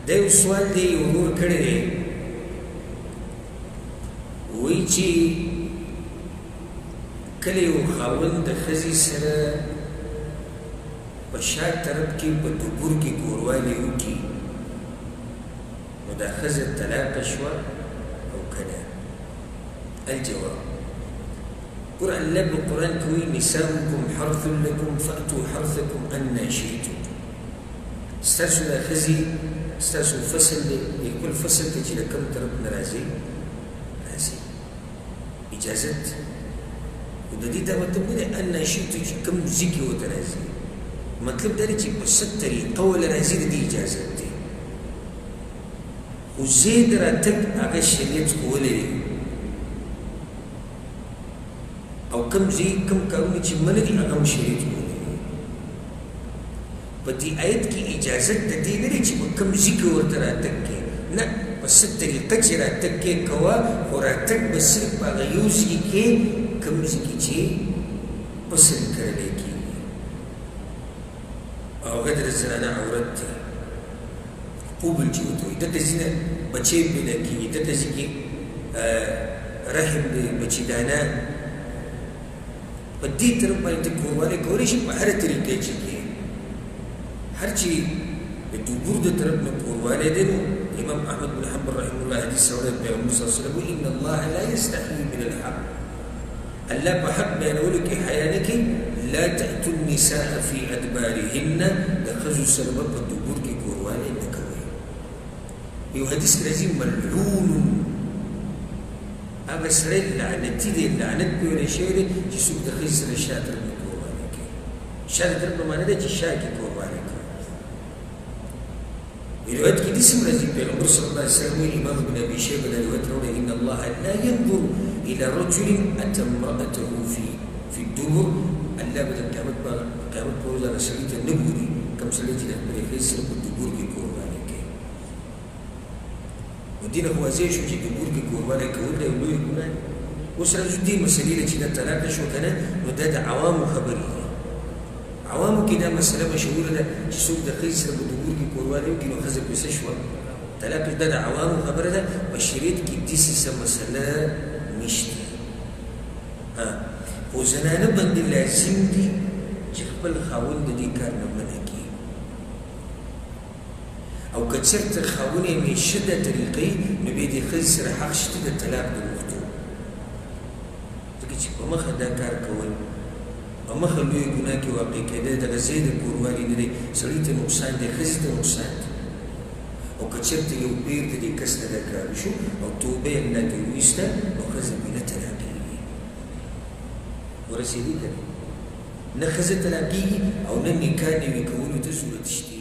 دا یو سوال دی یو ورور کړی دی وایي چې کله یو خاوند د ښځې سره په شا طرف کې په دبور کې کوروالی وکړي نو دا ښځه طلاقه شوه او که نه الجواب ګوره الله په قرآن کې وایي نساؤکم حرث لکم فأتوا حرثکم انا شئتم ستاسو دا ښځې ستاسو فصل دی خپل فصل ته چې د کوم طرف نه راځي راځي اجازت خو د دې دا مطلب نه دی انا شئتم چې کوم ځای کې ورته راځي مطلب دا دی چې په څه طریقه وله راځي د دې اجازت دی خو ځای د راتګ هغه شریعت ښوولی دی او کوم ځای کوم کارونه چې منع دي هغه هم شریعت ښوولی دی په دې آیت کې اجازت د دې نه دی چې په کوم ځای کې ورته راتګ کې نه په څه طریقه چې راتګ کې کوه خو راتګ به صرف په هغه یو ځای کې کوم ځای کې چې فصل کرلی کېږي او هغه د زنانه عورت دی قبل چې ورته وایي دلته ځینې بچې پیدا کېږي دلته ځای کې رحم دی بچیدانه په دې طرف باندې ته کوروالی کولی شي په هره طریقه چې کې هر چې د دبور د طرف نه کوروالی دی نو امام احمد بن حنبل رحمه الله حدیث راوړی پیغمبر صلی الله علیه وسلم وایي ان الله لا یستحیي من الحق الله په حق بیانولو کې حیا نه کوي لا تأتوا النساء في أدبارهن د ښځو سره به په دبور کې کوروالی نه کوئ یو حدیث کې راځي ملعون هغه سړی لعنتي دی لعنت پرې ویلی شوی دی چې څوک د ښځې سره شا طرف نه کوروالی کوي شا طرف په معنی ده چې شا کې کوروالی کوي روایت کې داسې هم راځي پیغمبر صلی الله علیه وسلم وایي امام ابن ابي شیبه دا روایت راوړی ان الله لا ينظر الى رجل اتى امرأته في الدبر الله به د قیامت په ورځ هغه سړي ته نه ګوري کوم سړی چې د خپلې ښځې سره په دبور کې کوروالی کوي نو دې نه خو واضح شو چې دبور کې کوروالی کول دا یو لویه ګناه ده اوس راځو دې مسلې ته چې دا طلاقه شو که نه نو دا د عوامو خبرې دي عوامو کې دا مسله مشهوره ده چې څوک د ښځې سره په دبور کې کوروالی وکړي نو ښځه پسې شوه طلاق دا د عوامو خبره ده په شریعت کې داسې څه مسله نشته خو زنانه باندې لازم دي چې خپل خاوند د دې کار نه منع کړي او که چېرته خاوند یې همیشه دا طریقې نو بیا د ښځې سره حق شته د طلاق د غوښتو ځکه چې په مخه دا کار کول په مخه لویه ګناه کې واقع کېدی دغه ځای د کوروالي نه دی سړي ته نقصان دی ښځې ته نقصان دی او که چېرته یو پیر د دې کس نه دا کار شو او توبه یې الله ته وویسته نو ښځه بې نه طلاقېږي ورسېدي که نه ښځه طلاقېږي او نه نکاح نوي کولو ته ضرورت شته